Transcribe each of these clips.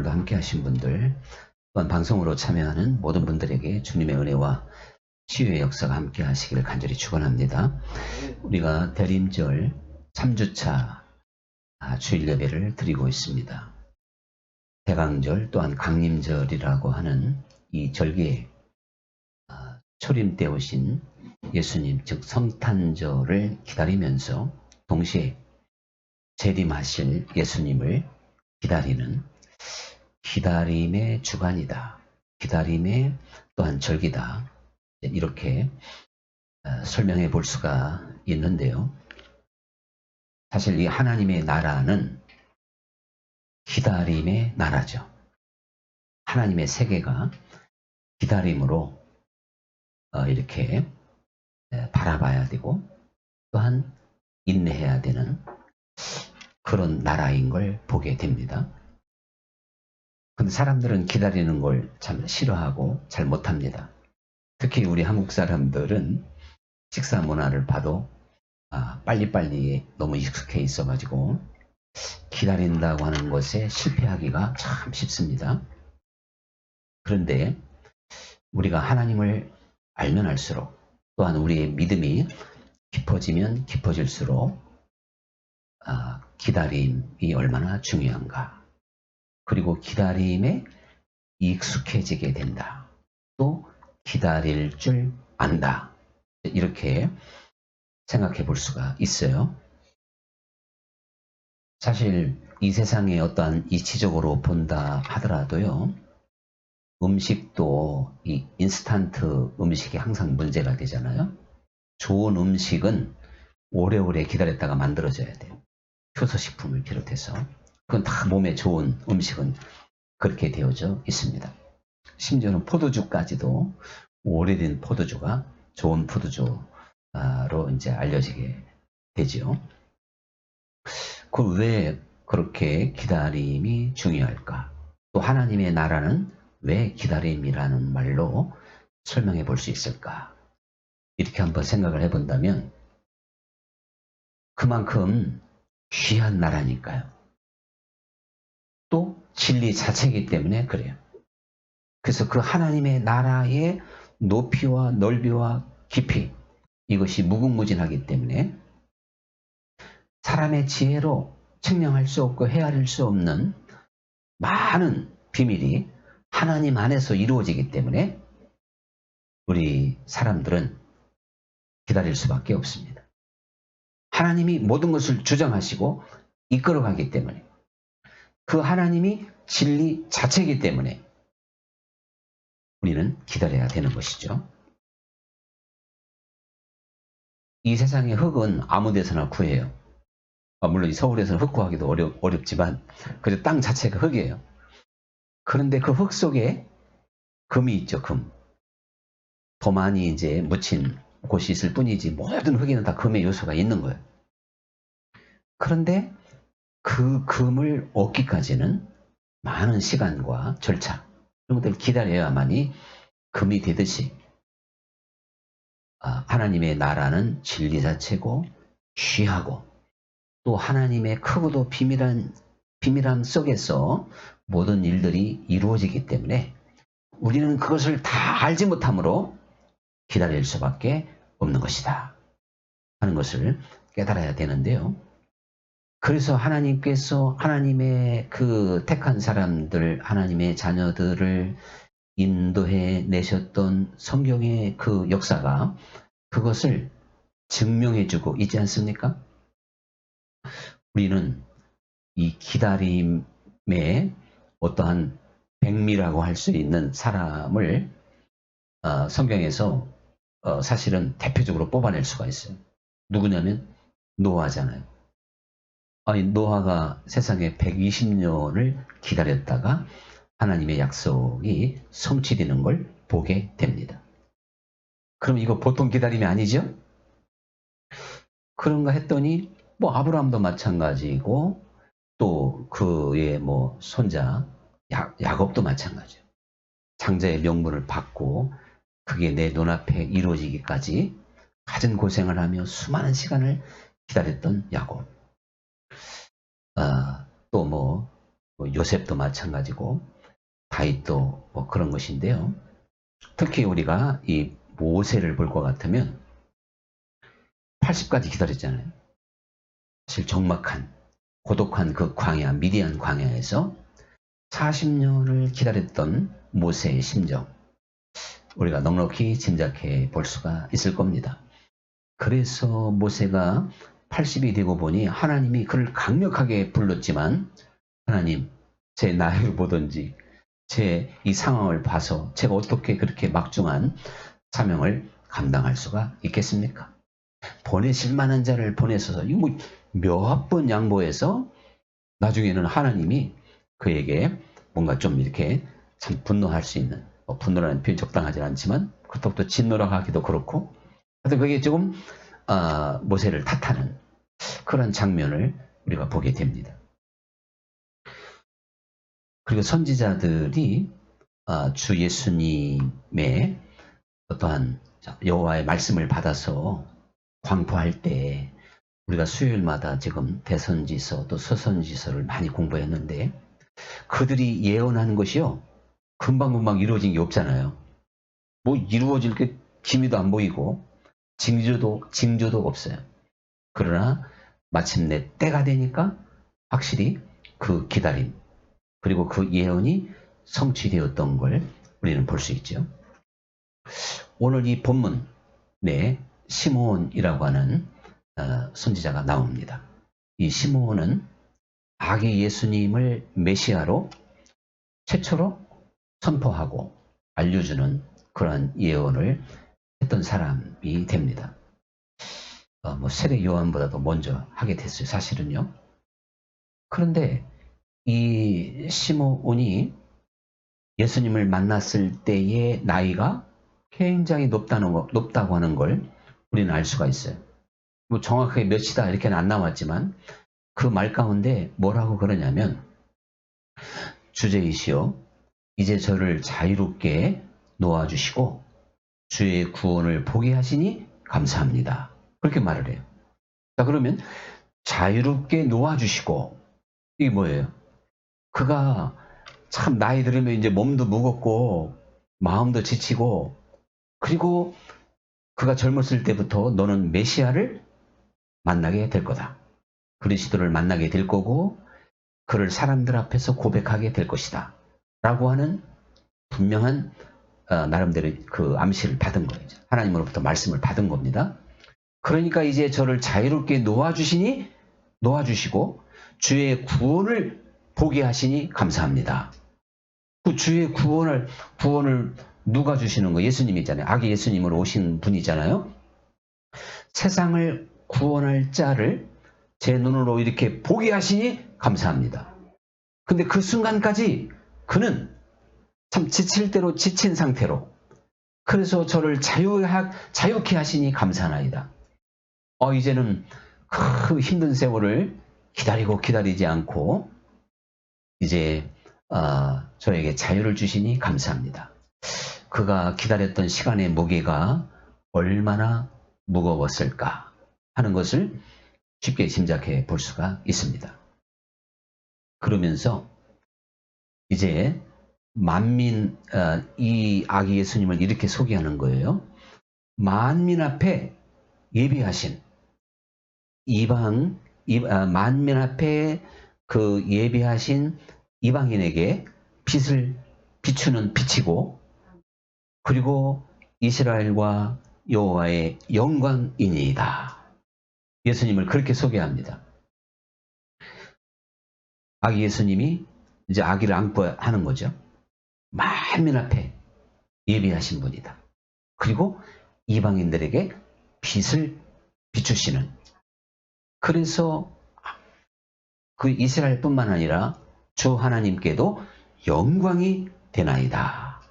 오늘도 함께 하신 분들, 또한 방송으로 참여하는 모든 분들에게 주님의 은혜와 치유의 역사가 함께 하시기를 간절히 축원합니다. 우리가 대림절 3주차 주일 예배를 드리고 있습니다. 대강절 또한 강림절이라고 하는 이 절기에 초림 때 오신 예수님, 즉 성탄절을 기다리면서 동시에 재림하실 예수님을 기다리는 기다림의 주간이다. 기다림의 또한 절기다. 이렇게 설명해 볼 수가 있는데요. 사실 이 하나님의 나라는 기다림의 나라죠. 하나님의 세계가 기다림으로 이렇게 바라봐야 되고 또한 인내해야 되는 그런 나라인 걸 보게 됩니다. 근데 사람들은 기다리는 걸 참 싫어하고 잘 못합니다. 특히 우리 한국 사람들은 식사 문화를 봐도 빨리빨리 너무 익숙해 있어가지고 기다린다고 하는 것에 실패하기가 참 쉽습니다. 그런데 우리가 하나님을 알면 알수록 또한 우리의 믿음이 깊어지면 깊어질수록 기다림이 얼마나 중요한가. 그리고 기다림에 익숙해지게 된다. 또 기다릴 줄 안다. 이렇게 생각해 볼 수가 있어요. 사실 이 세상에 어떠한 이치적으로 본다 하더라도요. 음식도 이 인스턴트 음식이 항상 문제가 되잖아요. 좋은 음식은 오래오래 기다렸다가 만들어져야 돼요. 효소식품을 비롯해서. 그건 다 몸에 좋은 음식은 그렇게 되어져 있습니다. 심지어는 포도주까지도 오래된 포도주가 좋은 포도주로 이제 알려지게 되죠. 그 왜 그렇게 기다림이 중요할까? 또 하나님의 나라는 왜 기다림이라는 말로 설명해 볼 수 있을까? 이렇게 한번 생각을 해본다면 그만큼 귀한 나라니까요. 또 진리 자체이기 때문에 그래요. 그래서 그 하나님의 나라의 높이와 넓이와 깊이 이것이 무궁무진하기 때문에 사람의 지혜로 측량할 수 없고 헤아릴 수 없는 많은 비밀이 하나님 안에서 이루어지기 때문에 우리 사람들은 기다릴 수밖에 없습니다. 하나님이 모든 것을 주장하시고 이끌어가기 때문에 그 하나님이 진리 자체이기 때문에 우리는 기다려야 되는 것이죠. 이 세상의 흙은 아무 데서나 구해요. 물론 서울에서는 흙 구하기도 어렵지만 그저 땅 자체가 흙이에요. 그런데 그 흙 속에 금이 있죠. 금. 더 많이 이제 묻힌 곳이 있을 뿐이지 모든 흙에는 다 금의 요소가 있는 거예요. 그런데 그 금을 얻기까지는 많은 시간과 절차 이런 것들을 기다려야만이 금이 되듯이 하나님의 나라는 진리 자체고 귀하고 또 하나님의 크고도 비밀함 속에서 모든 일들이 이루어지기 때문에 우리는 그것을 다 알지 못함으로 기다릴 수밖에 없는 것이다 하는 것을 깨달아야 되는데요. 그래서 하나님께서 하나님의 그 택한 사람들, 하나님의 자녀들을 인도해 내셨던 성경의 그 역사가 그것을 증명해주고 있지 않습니까? 우리는 이 기다림의 어떠한 백미라고 할 수 있는 사람을 성경에서 사실은 대표적으로 뽑아낼 수가 있어요. 누구냐면 노아잖아요. 노아가 세상에 120년을 기다렸다가 하나님의 약속이 성취되는 걸 보게 됩니다. 그럼 이거 보통 기다림이 아니죠? 그런가 했더니 아브라함도 마찬가지고 또 그의 손자 야곱도 마찬가지예요. 장자의 명분을 받고 그게 내 눈앞에 이루어지기까지 갖은 고생을 하며 수많은 시간을 기다렸던 야곱. 또 뭐 요셉도 마찬가지고 다윗도 뭐 그런 것인데요. 특히 우리가 이 모세를 볼 것 같으면 80까지 기다렸잖아요. 사실 적막한 고독한 그 광야, 미디안 광야에서 40년을 기다렸던 모세의 심정, 우리가 넉넉히 짐작해 볼 수가 있을 겁니다. 그래서 모세가 80이 되고 보니 하나님이 그를 강력하게 불렀지만, 하나님, 제 나이를 보든지 제 이 상황을 봐서 제가 어떻게 그렇게 막중한 사명을 감당할 수가 있겠습니까? 보내실 만한 자를 보내셔서 이거 뭐 몇 번 양보해서 나중에는 하나님이 그에게 뭔가 좀 이렇게 참 분노할 수 있는, 분노라는 표현이 적당하지 않지만 그렇다고 진노라고 하기도 그렇고, 하여튼 그게 조금 모세를 탓하는 그런 장면을 우리가 보게 됩니다. 그리고 선지자들이 주 예수님의 어떠한 여호와의 말씀을 받아서 광포할 때, 우리가 수요일마다 지금 대선지서 또 서선지서를 많이 공부했는데, 그들이 예언한 것이요 금방금방 이루어진 게 없잖아요. 뭐 이루어질 게 기미도 안 보이고 징조도 없어요. 그러나 마침내 때가 되니까 확실히 그 기다림, 그리고 그 예언이 성취되었던 걸 우리는 볼 수 있죠. 오늘 이 본문에 시므온이라고 하는 선지자가 나옵니다. 이 시므온은 아기 예수님을 메시아로 최초로 선포하고 알려주는 그러한 예언을 했던 사람이 됩니다. 뭐 세례 요한보다도 먼저 하게 됐어요, 사실은요. 그런데 이 시므온이 예수님을 만났을 때의 나이가 굉장히 높다고 하는 걸 우리는 알 수가 있어요. 뭐 정확하게 몇이다 이렇게는 안 나왔지만 그 말 가운데 뭐라고 그러냐면, 주제이시여 이제 저를 자유롭게 놓아주시고 주의 구원을 보게 하시니 감사합니다. 그렇게 말을 해요. 자, 그러면 자유롭게 놓아주시고, 이게 뭐예요? 그가 참 나이 들으면 이제 몸도 무겁고 마음도 지치고, 그리고 그가 젊었을 때부터 너는 메시아를 만나게 될 거다. 그리스도를 만나게 될 거고 그를 사람들 앞에서 고백하게 될 것이다. 라고 하는 분명한 나름대로 그 암시를 받은 거예요. 하나님으로부터 말씀을 받은 겁니다. 그러니까 이제 저를 자유롭게 놓아주시고 주의 구원을 보게 하시니 감사합니다. 그 주의 구원을 누가 주시는 거예요? 예수님이잖아요. 아기 예수님으로 오신 분이잖아요. 세상을 구원할 자를 제 눈으로 이렇게 보게 하시니 감사합니다. 근데 그 순간까지 그는 참 지칠 대로 지친 상태로, 그래서 저를 자유케 하시니 감사하나이다. 이제는 그 힘든 세월을 기다리지 않고 이제 저에게 자유를 주시니 감사합니다. 그가 기다렸던 시간의 무게가 얼마나 무거웠을까 하는 것을 쉽게 짐작해 볼 수가 있습니다. 그러면서 이제 만민, 이 아기 예수님을 이렇게 소개하는 거예요. 만민 앞에 예비하신 만민 앞에 그 예비하신 이방인에게 빛을 비추는 빛이고, 그리고 이스라엘과 여호와의 영광이니이다. 예수님을 그렇게 소개합니다. 아기 예수님이 이제 아기를 안고 하는 거죠. 만민 앞에 예비하신 분이다. 그리고 이방인들에게 빛을 비추시는, 그래서 그 이스라엘뿐만 아니라 주 하나님께도 영광이 되나이다.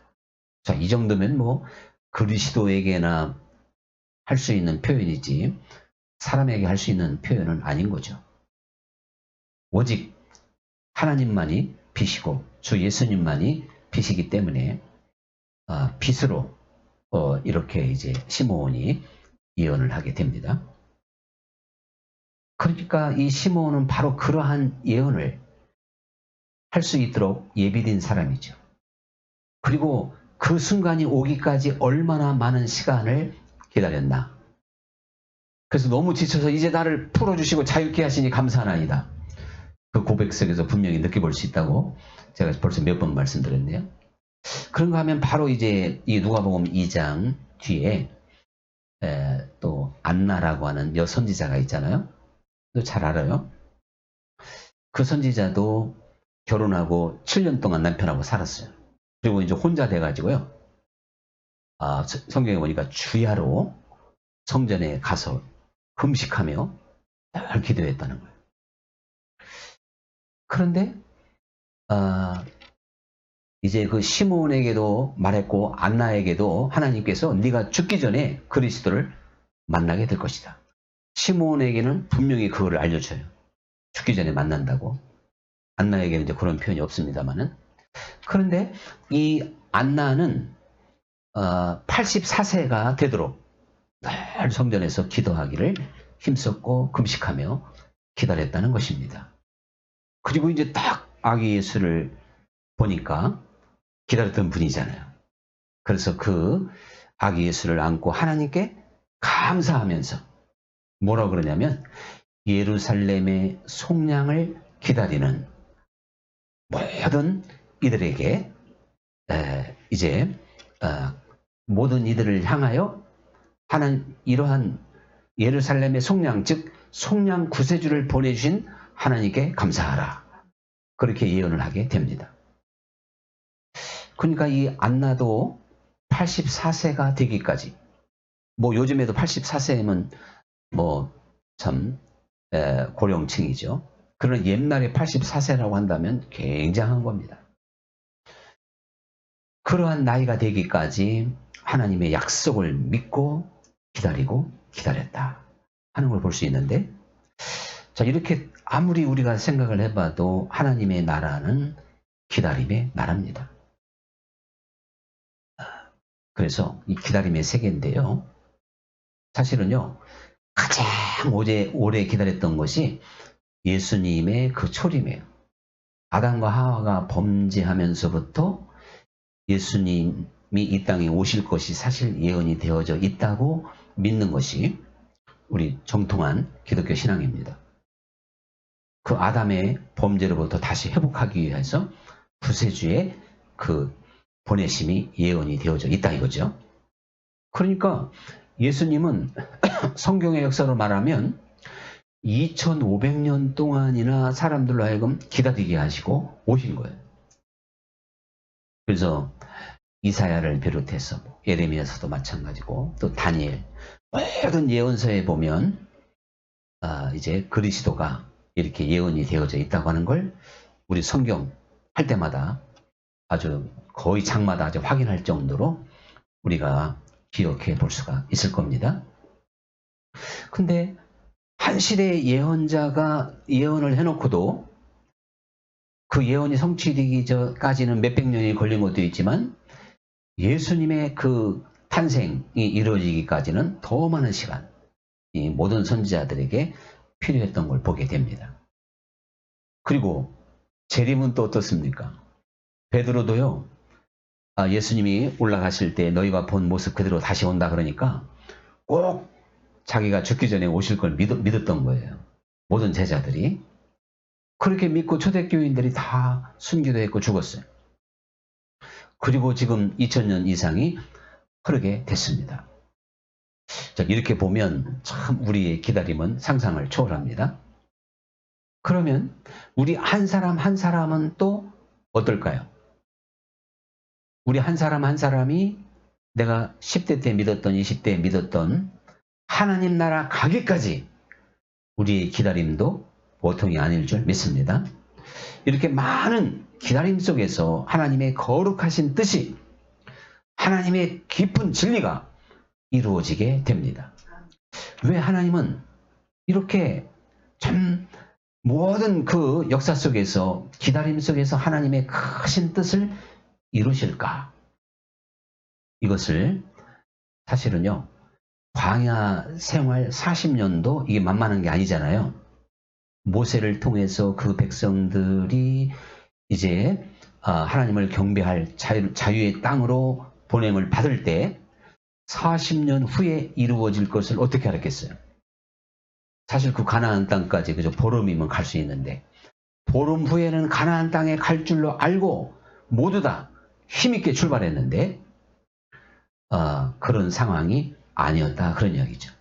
자, 이 정도면 뭐 그리스도에게나 할 수 있는 표현이지 사람에게 할 수 있는 표현은 아닌 거죠. 오직 하나님만이 빛이고 주 예수님만이 빛이기 때문에 빛으로 이렇게 이제 시므온이 예언을 하게 됩니다. 그러니까 이 시므온은 바로 그러한 예언을 할 수 있도록 예비된 사람이죠. 그리고 그 순간이 오기까지 얼마나 많은 시간을 기다렸나. 그래서 너무 지쳐서 이제 나를 풀어주시고 자유케 하시니 감사하나이다. 그 고백 속에서 분명히 느껴볼 수 있다고 제가 벌써 몇 번 말씀드렸네요. 그런가 하면 바로 이제 이 누가복음 2장 뒤에 또 안나라고 하는 여 선지자가 있잖아요. 또 잘 알아요. 그 선지자도 결혼하고 7년 동안 남편하고 살았어요. 그리고 이제 혼자 돼가지고요. 성경에 보니까 주야로 성전에 가서 금식하며 늘 기도했다는 거예요. 그런데 이제 그 시몬에게도 말했고 안나에게도 하나님께서 네가 죽기 전에 그리스도를 만나게 될 것이다. 시몬에게는 분명히 그거를 알려줘요. 죽기 전에 만난다고. 안나에게는 이제 그런 표현이 없습니다만은. 그런데 이 안나는 84세가 되도록 늘 성전에서 기도하기를 힘썼고 금식하며 기다렸다는 것입니다. 그리고 이제 딱 아기 예수를 보니까 기다렸던 분이잖아요. 그래서 그 아기 예수를 안고 하나님께 감사하면서 뭐라고 그러냐면 예루살렘의 속량을 기다리는 모든 이들에게 이제 모든 이들을 향하여 하나님 이러한 예루살렘의 속량 즉 속량 구세주를 보내주신 하나님께 감사하라. 그렇게 예언을 하게 됩니다. 그러니까 이 안나도 84세가 되기까지 뭐 요즘에도 84세면 뭐 참 고령층이죠. 그러나 옛날에 84세라고 한다면 굉장한 겁니다. 그러한 나이가 되기까지 하나님의 약속을 믿고 기다리고 기다렸다 하는 걸 볼 수 있는데, 자, 이렇게 아무리 우리가 생각을 해봐도 하나님의 나라는 기다림의 나라입니다. 그래서 이 기다림의 세계인데요. 사실은요, 가장 오래 기다렸던 것이 예수님의 그 초림이에요. 아담과 하와가 범죄하면서부터 예수님이 이 땅에 오실 것이 사실 예언이 되어져 있다고 믿는 것이 우리 정통한 기독교 신앙입니다. 그 아담의 범죄로부터 다시 회복하기 위해서 구세주의 그 보내심이 예언이 되어져 있다 이거죠. 그러니까 예수님은 성경의 역사로 말하면 2500년 동안이나 사람들로 하여금 기다리게 하시고 오신 거예요. 그래서 이사야를 비롯해서 예레미야서도 마찬가지고 또 다니엘 모든 예언서에 보면 이제 그리스도가 이렇게 예언이 되어져 있다고 하는 걸 우리 성경 할 때마다 아주 거의 장마다 아주 확인할 정도로 우리가 기억해 볼 수가 있을 겁니다. 근데 한 시대의 예언자가 예언을 해놓고도 그 예언이 성취되기 전까지는 몇백 년이 걸린 것도 있지만 예수님의 그 탄생이 이루어지기까지는 더 많은 시간, 이 모든 선지자들에게 필요했던 걸 보게 됩니다. 그리고 재림은 또 어떻습니까? 베드로도요, 예수님이 올라가실 때 너희가 본 모습 그대로 다시 온다 그러니까 꼭 자기가 죽기 전에 오실 걸 믿었던 거예요. 모든 제자들이. 그렇게 믿고 초대교인들이 다 순교도 했고 죽었어요. 그리고 지금 2000년 이상이 흐르게 됐습니다. 자, 이렇게 보면 참 우리의 기다림은 상상을 초월합니다. 그러면 우리 한 사람 한 사람은 또 어떨까요? 우리 한 사람 한 사람이 내가 10대 때 믿었던 20대에 믿었던 하나님 나라 가기까지 우리의 기다림도 보통이 아닐 줄 믿습니다. 이렇게 많은 기다림 속에서 하나님의 거룩하신 뜻이, 하나님의 깊은 진리가 이루어지게 됩니다. 왜 하나님은 이렇게 참 모든 그 역사 속에서 기다림 속에서 하나님의 크신 뜻을 이루실까? 이것을 사실은요, 광야 생활 40년도 이게 만만한 게 아니잖아요. 모세를 통해서 그 백성들이 이제 하나님을 경배할 자유의 땅으로 보냄을 받을 때 40년 후에 이루어질 것을 어떻게 알았겠어요? 사실 그 가나안 땅까지 그저 보름이면 갈 수 있는데 보름 후에는 가나안 땅에 갈 줄로 알고 모두 다 힘있게 출발했는데 그런 상황이 아니었다, 그런 이야기죠.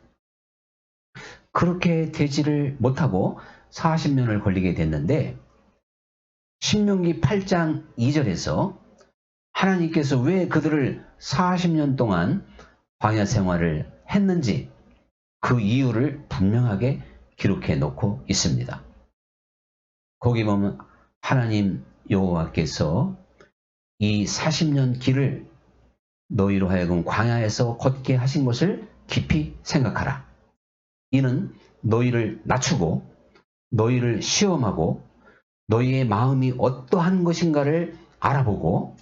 그렇게 되지를 못하고 40년을 걸리게 됐는데 신명기 8장 2절에서 하나님께서 왜 그들을 40년 동안 광야 생활을 했는지 그 이유를 분명하게 기록해 놓고 있습니다. 거기 보면 하나님 여호와께서 이 40년 길을 너희로 하여금 광야에서 걷게 하신 것을 깊이 생각하라. 이는 너희를 낮추고 너희를 시험하고 너희의 마음이 어떠한 것인가를 알아보고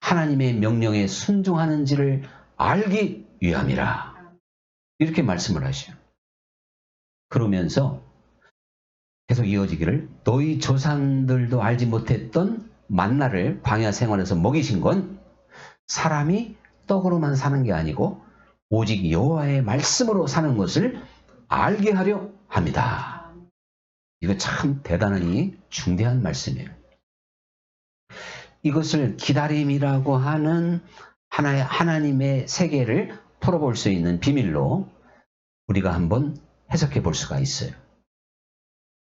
하나님의 명령에 순종하는지를 알기 위함이라. 이렇게 말씀을 하셔요. 그러면서 계속 이어지기를 너희 조상들도 알지 못했던 만나를 광야 생활에서 먹이신 건 사람이 떡으로만 사는 게 아니고 오직 여호와의 말씀으로 사는 것을 알게 하려 합니다. 이거 참 대단하니 중대한 말씀이에요. 이것을 기다림이라고 하는 하나님의 세계를 풀어볼 수 있는 비밀로 우리가 한번 해석해 볼 수가 있어요.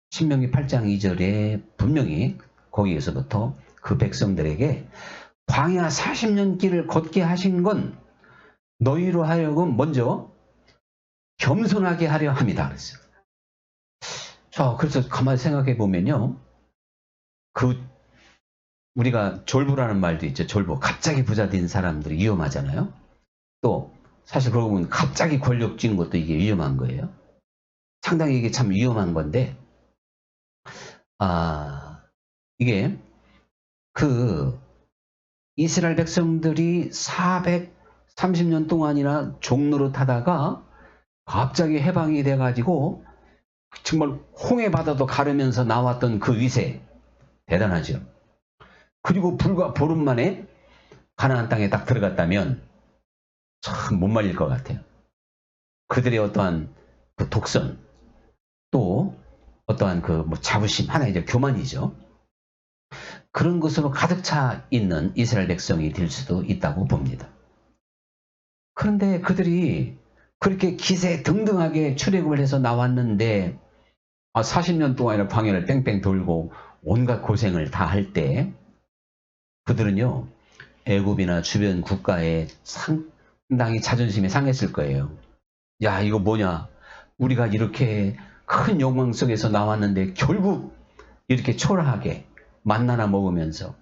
신명기 8장 2절에 분명히 거기에서부터 그 백성들에게 광야 40년 길을 걷게 하신 건 너희로 하여금 먼저 겸손하게 하려 합니다. 그랬어요. 자, 그래서 가만히 생각해 보면요. 우리가 졸부라는 말도 있죠. 졸부. 갑자기 부자 된 사람들이 위험하잖아요. 또 사실 그러고 보면 갑자기 권력 쥐는 것도 이게 위험한 거예요. 상당히 이게 참 위험한 건데 이게 이스라엘 백성들이 430년 동안이나 종노릇 하다가 갑자기 해방이 돼가지고 정말 홍해 바다도 가르면서 나왔던 그 위세 대단하죠. 그리고 불과 보름 만에 가나안 땅에 딱 들어갔다면 참 못 말릴 것 같아요. 그들의 어떠한 그 독선 또 어떠한 그 자부심 하나의 이제 교만이죠. 그런 것으로 가득 차 있는 이스라엘 백성이 될 수도 있다고 봅니다. 그런데 그들이 그렇게 기세등등하게 출애굽을 해서 나왔는데 40년 동안이나 광야를 뺑뺑 돌고 온갖 고생을 다 할 때 그들은요 애굽이나 주변 국가에 상당히 자존심이 상했을 거예요. 야, 이거 뭐냐, 우리가 이렇게 큰 욕망 속에서 나왔는데 결국 이렇게 초라하게 만나나 먹으면서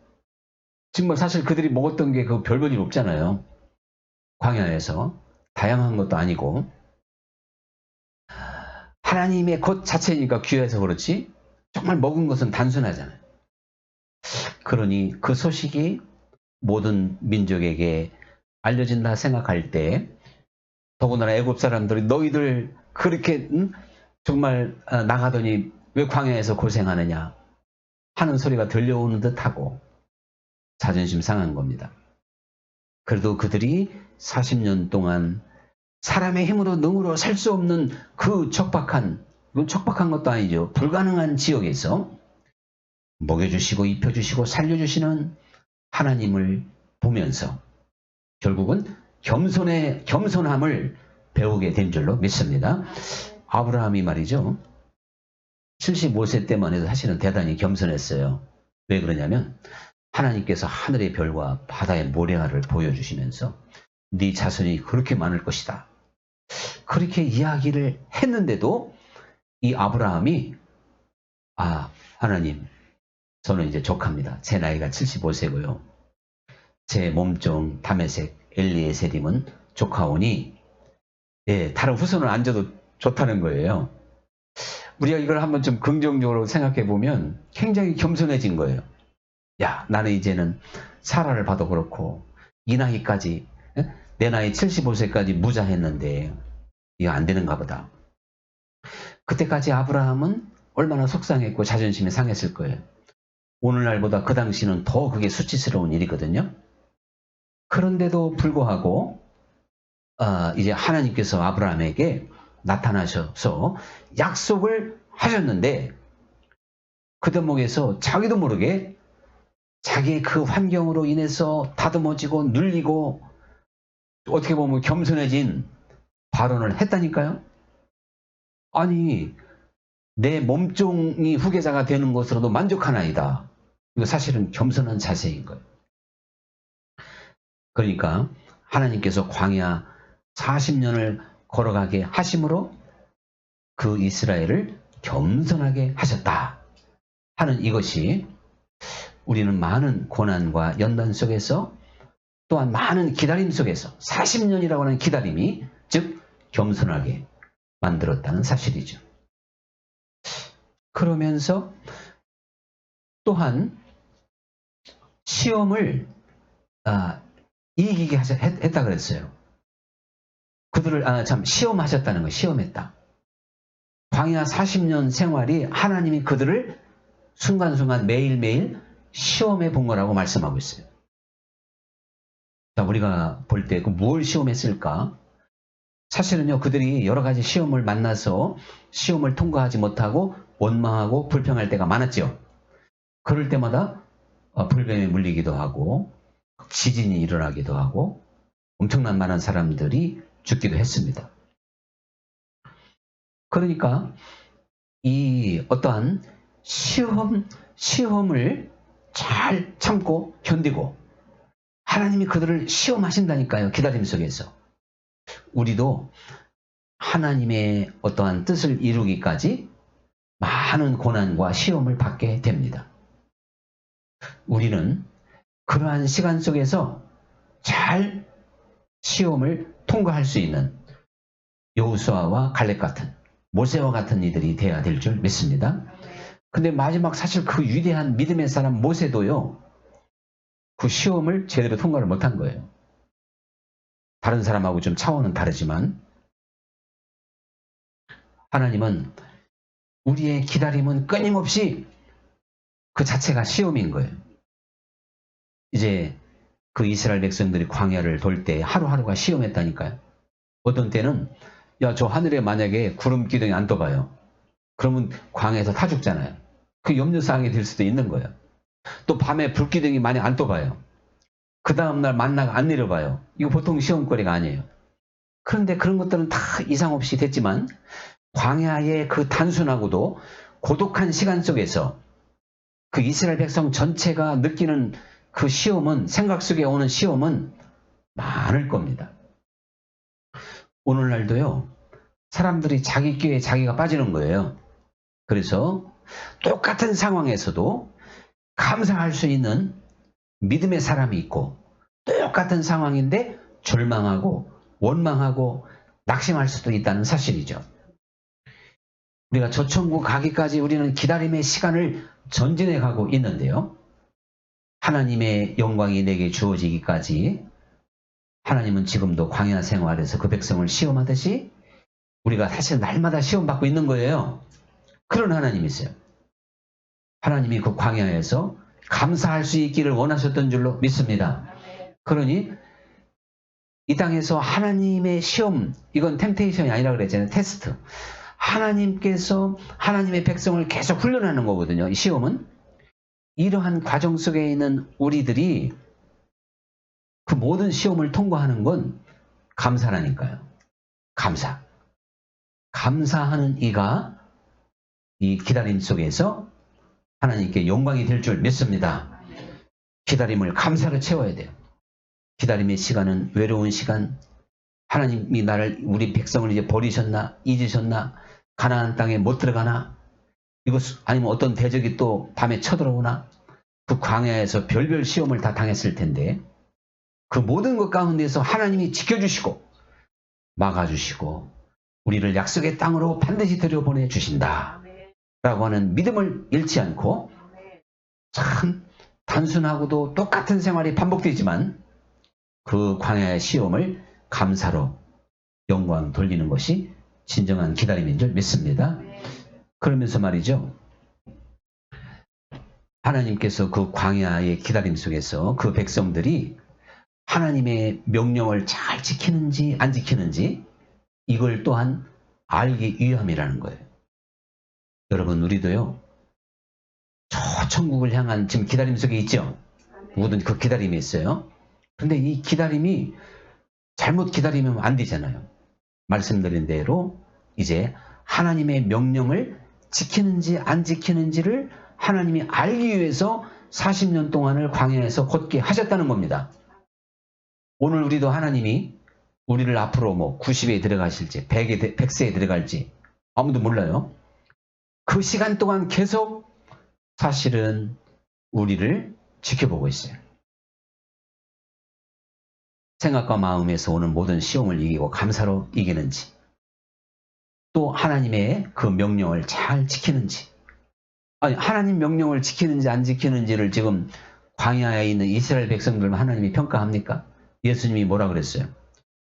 정말 사실 그들이 먹었던 게 그 별 볼 일 없잖아요. 광야에서 다양한 것도 아니고 하나님의 것 자체니까 귀해서 그렇지 정말 먹은 것은 단순하잖아요. 그러니 그 소식이 모든 민족에게 알려진다 생각할 때 더군다나 애굽 사람들이 너희들 그렇게 정말 나가더니 왜 광야에서 고생하느냐 하는 소리가 들려오는 듯하고 자존심 상한 겁니다. 그래도 그들이 40년 동안 사람의 힘으로 능으로 살 수 없는 그 척박한 것도 아니죠. 불가능한 지역에서 먹여주시고 입혀주시고 살려주시는 하나님을 보면서 결국은 겸손함을 배우게 된 줄로 믿습니다. 아브라함이 말이죠. 75세 때만 해도 사실은 대단히 겸손했어요. 왜 그러냐면 하나님께서 하늘의 별과 바다의 모래알을 보여주시면서 네 자손이 그렇게 많을 것이다. 그렇게 이야기를 했는데도 이 아브라함이 하나님, 저는 이제 족합니다. 제 나이가 75세고요. 제 몸종 다메섹 엘리에세림은 조카오니 다른 후손을 안 줘도 좋다는 거예요. 우리가 이걸 한번 좀 긍정적으로 생각해 보면 굉장히 겸손해진 거예요. 야, 나는 이제는 사라를 봐도 그렇고 이 나이까지 내 나이 75세까지 무자했는데 이거 안 되는가 보다. 그때까지 아브라함은 얼마나 속상했고 자존심이 상했을 거예요. 오늘날보다 그 당시는 더 그게 수치스러운 일이거든요. 그런데도 불구하고 이제 하나님께서 아브라함에게 나타나셔서 약속을 하셨는데 그 대목에서 자기도 모르게 자기의 그 환경으로 인해서 다듬어지고 눌리고 어떻게 보면 겸손해진 발언을 했다니까요. 아니, 내 몸종이 후계자가 되는 것으로도 만족하나이다. 이거 사실은 겸손한 자세인 거예요. 그러니까 하나님께서 광야 40년을 걸어가게 하심으로 그 이스라엘을 겸손하게 하셨다 하는 이것이 우리는 많은 고난과 연단 속에서 또한 많은 기다림 속에서 40년이라고 하는 기다림이 즉 겸손하게 만들었다는 사실이죠. 그러면서 또한 시험을 이기게 했다 그랬어요. 그들을 시험하셨다는 거, 시험했다. 광야 40년 생활이 하나님이 그들을 순간순간 매일매일 시험해 본 거라고 말씀하고 있어요. 자, 우리가 볼 때 뭘 시험했을까? 사실은요, 그들이 여러 가지 시험을 만나서 시험을 통과하지 못하고 원망하고 불평할 때가 많았죠. 그럴 때마다 불뱀에 물리기도 하고 지진이 일어나기도 하고 엄청난 많은 사람들이 죽기도 했습니다. 그러니까 이 어떠한 시험을 잘 참고 견디고 하나님이 그들을 시험하신다니까요. 기다림 속에서. 우리도 하나님의 어떠한 뜻을 이루기까지 많은 고난과 시험을 받게 됩니다. 우리는 그러한 시간 속에서 잘 시험을 통과할 수 있는 여호수아와 갈렙 같은 모세와 같은 이들이 되어야 될 줄 믿습니다. 근데 마지막 사실 그 위대한 믿음의 사람 모세도요. 그 시험을 제대로 통과를 못한 거예요. 다른 사람하고 좀 차원은 다르지만 하나님은 우리의 기다림은 끊임없이 그 자체가 시험인 거예요. 이제 그 이스라엘 백성들이 광야를 돌 때 하루하루가 시험했다니까요. 어떤 때는 저 하늘에 만약에 구름 기둥이 안 떠봐요. 그러면 광야에서 타 죽잖아요. 그 염려사항이 될 수도 있는 거예요. 또 밤에 불기둥이 만약 안 떠봐요. 그 다음날 만나가 안 내려봐요. 이거 보통 시험거리가 아니에요. 그런데 그런 것들은 다 이상 없이 됐지만 광야의 그 단순하고도 고독한 시간 속에서 그 이스라엘 백성 전체가 느끼는 그 시험은, 생각 속에 오는 시험은 많을 겁니다. 오늘날도요, 사람들이 자기 꾀에 자기가 빠지는 거예요. 그래서 똑같은 상황에서도 감사할 수 있는 믿음의 사람이 있고 똑같은 상황인데 절망하고 원망하고 낙심할 수도 있다는 사실이죠. 우리가 저 천국 가기까지 우리는 기다림의 시간을 전진해 가고 있는데요. 하나님의 영광이 내게 주어지기까지 하나님은 지금도 광야 생활에서 그 백성을 시험하듯이 우리가 사실 날마다 시험받고 있는 거예요. 그런 하나님이세요. 하나님이 그 광야에서 감사할 수 있기를 원하셨던 줄로 믿습니다. 그러니 이 땅에서 하나님의 시험, 이건 템테이션이 아니라 그랬잖아요. 테스트. 하나님께서 하나님의 백성을 계속 훈련하는 거거든요. 이 시험은. 이러한 과정 속에 있는 우리들이 그 모든 시험을 통과하는 건 감사라니까요. 감사. 감사하는 이가 이 기다림 속에서 하나님께 영광이 될 줄 믿습니다. 기다림을 감사로 채워야 돼요. 기다림의 시간은 외로운 시간, 하나님이 우리 백성을 이제 버리셨나, 잊으셨나, 가나안 땅에 못 들어가나, 아니면 어떤 대적이 또 밤에 쳐들어오나, 그 광야에서 별별 시험을 다 당했을 텐데, 그 모든 것 가운데서 하나님이 지켜주시고, 막아주시고, 우리를 약속의 땅으로 반드시 들여보내 주신다. 라고 하는 믿음을 잃지 않고, 참 단순하고도 똑같은 생활이 반복되지만, 그 광야의 시험을 감사로 영광 돌리는 것이 진정한 기다림인 줄 믿습니다. 그러면서 말이죠. 하나님께서 그 광야의 기다림 속에서 그 백성들이 하나님의 명령을 잘 지키는지 안 지키는지 이걸 또한 알기 위함이라는 거예요. 여러분, 우리도요, 저 천국을 향한 지금 기다림 속에 있죠? 모든 그 기다림이 있어요. 근데 이 기다림이 잘못 기다리면 안 되잖아요. 말씀드린 대로 이제 하나님의 명령을 지키는지 안 지키는지를 하나님이 알기 위해서 40년 동안을 광야에서 걷게 하셨다는 겁니다. 오늘 우리도 하나님이 우리를 앞으로 뭐 90에 들어가실지 100세에 들어갈지 아무도 몰라요. 그 시간 동안 계속 사실은 우리를 지켜보고 있어요. 생각과 마음에서 오는 모든 시험을 이기고 감사로 이기는지, 또 하나님의 그 명령을 잘 지키는지, 아니 하나님 명령을 지키는지 안 지키는지를 지금 광야에 있는 이스라엘 백성들만 하나님이 평가합니까? 예수님이 뭐라 그랬어요?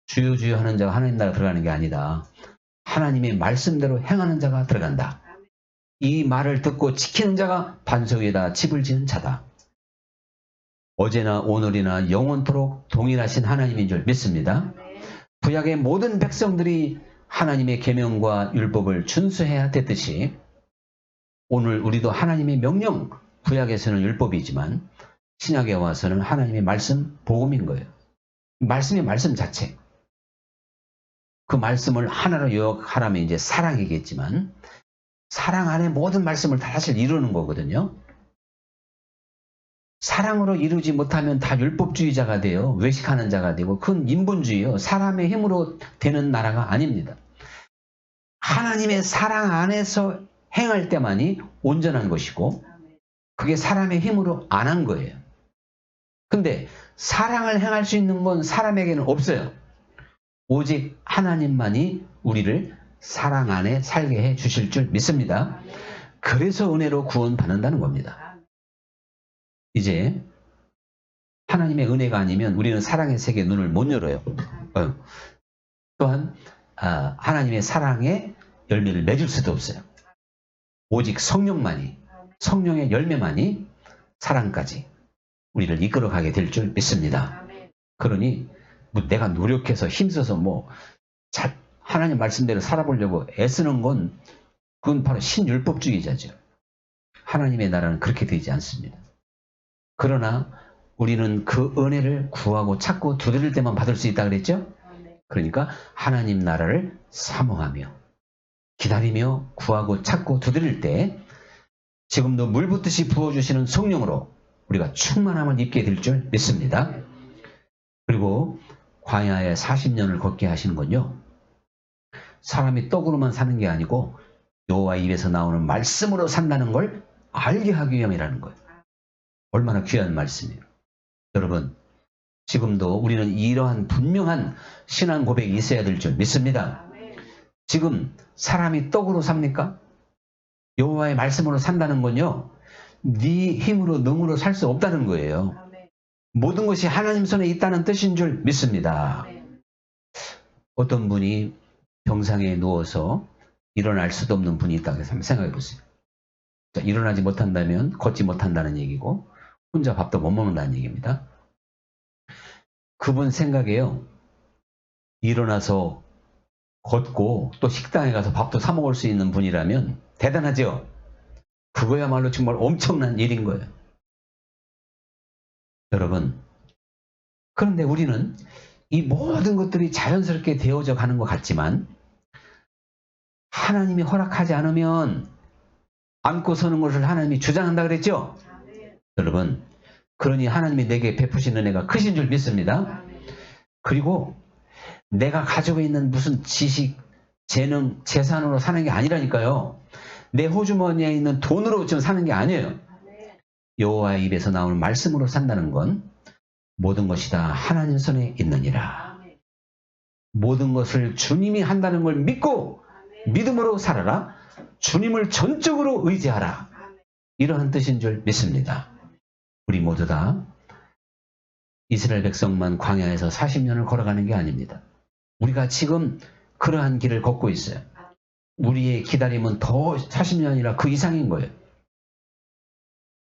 주여 주여 하는 자가 하나님 나라 들어가는 게 아니다. 하나님의 말씀대로 행하는 자가 들어간다. 이 말을 듣고 지키는 자가 반석 위에다 집을 지은 자다. 어제나 오늘이나 영원토록 동일하신 하나님인 줄 믿습니다. 구약의 모든 백성들이 하나님의 계명과 율법을 준수해야 됐듯이 오늘 우리도 하나님의 명령, 구약에서는 율법이지만 신약에 와서는 하나님의 말씀, 복음인 거예요. 말씀의 말씀 자체. 그 말씀을 하나로 요약하라면 이제 사랑이겠지만 사랑 안에 모든 말씀을 다 사실 이루는 거거든요. 사랑으로 이루지 못하면 다 율법주의자가 돼요. 외식하는 자가 되고 그건 인본주의요. 사람의 힘으로 되는 나라가 아닙니다. 하나님의 사랑 안에서 행할 때만이 온전한 것이고 그게 사람의 힘으로 안 한 거예요. 근데 사랑을 행할 수 있는 건 사람에게는 없어요. 오직 하나님만이 우리를 사랑 안에 살게 해 주실 줄 믿습니다. 그래서 은혜로 구원받는다는 겁니다. 이제 하나님의 은혜가 아니면 우리는 사랑의 세계에 눈을 못 열어요. 또한 하나님의 사랑에 열매를 맺을 수도 없어요. 오직 성령만이, 성령의 열매만이 사랑까지 우리를 이끌어가게 될 줄 믿습니다. 그러니 뭐 내가 노력해서 힘써서 하나님 말씀대로 살아보려고 애쓰는 건 그건 바로 신율법주의자죠. 하나님의 나라는 그렇게 되지 않습니다. 그러나 우리는 그 은혜를 구하고 찾고 두드릴 때만 받을 수 있다 그랬죠? 그러니까 하나님 나라를 사모하며 기다리며 구하고 찾고 두드릴 때 지금도 물 붓듯이 부어주시는 성령으로 우리가 충만함을 입게 될 줄 믿습니다. 그리고 광야에 40년을 걷게 하시는 건요. 사람이 떡으로만 사는 게 아니고 여호와 입에서 나오는 말씀으로 산다는 걸 알게 하기 위함이라는 거예요. 얼마나 귀한 말씀이에요. 여러분, 지금도 우리는 이러한 분명한 신앙 고백이 있어야 될 줄 믿습니다. 지금 사람이 떡으로 삽니까? 여호와의 말씀으로 산다는 건요. 네 힘으로 능으로 살 수 없다는 거예요. 모든 것이 하나님 손에 있다는 뜻인 줄 믿습니다. 어떤 분이 병상에 누워서 일어날 수도 없는 분이 있다고 해서 한번 생각해 보세요. 일어나지 못한다면 걷지 못한다는 얘기고 혼자 밥도 못 먹는다는 얘기입니다. 그분 생각에요. 일어나서 걷고 또 식당에 가서 밥도 사 먹을 수 있는 분이라면 대단하죠? 그거야말로 정말 엄청난 일인 거예요. 여러분, 그런데 우리는 이 모든 것들이 자연스럽게 되어져 가는 것 같지만 하나님이 허락하지 않으면 안고 서는 것을 하나님이 주장한다 그랬죠? 여러분, 그러니 하나님이 내게 베푸신 은혜가 크신 줄 믿습니다. 그리고 내가 가지고 있는 무슨 지식, 재능, 재산으로 사는 게 아니라니까요. 내 호주머니에 있는 돈으로 지금 사는 게 아니에요. 여호와의 입에서 나오는 말씀으로 산다는 건 모든 것이 다 하나님 손에 있느니라. 모든 것을 주님이 한다는 걸 믿고 믿음으로 살아라. 주님을 전적으로 의지하라. 이러한 뜻인 줄 믿습니다. 우리 모두 다 이스라엘 백성만 광야에서 40년을 걸어가는 게 아닙니다. 우리가 지금 그러한 길을 걷고 있어요. 우리의 기다림은 더 40년이라 그 이상인 거예요.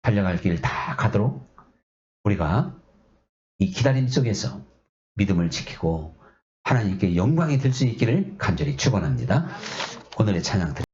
달려갈 길 다 가도록 우리가 이 기다림 속에서 믿음을 지키고 하나님께 영광이 될 수 있기를 간절히 축원합니다. 오늘의 찬양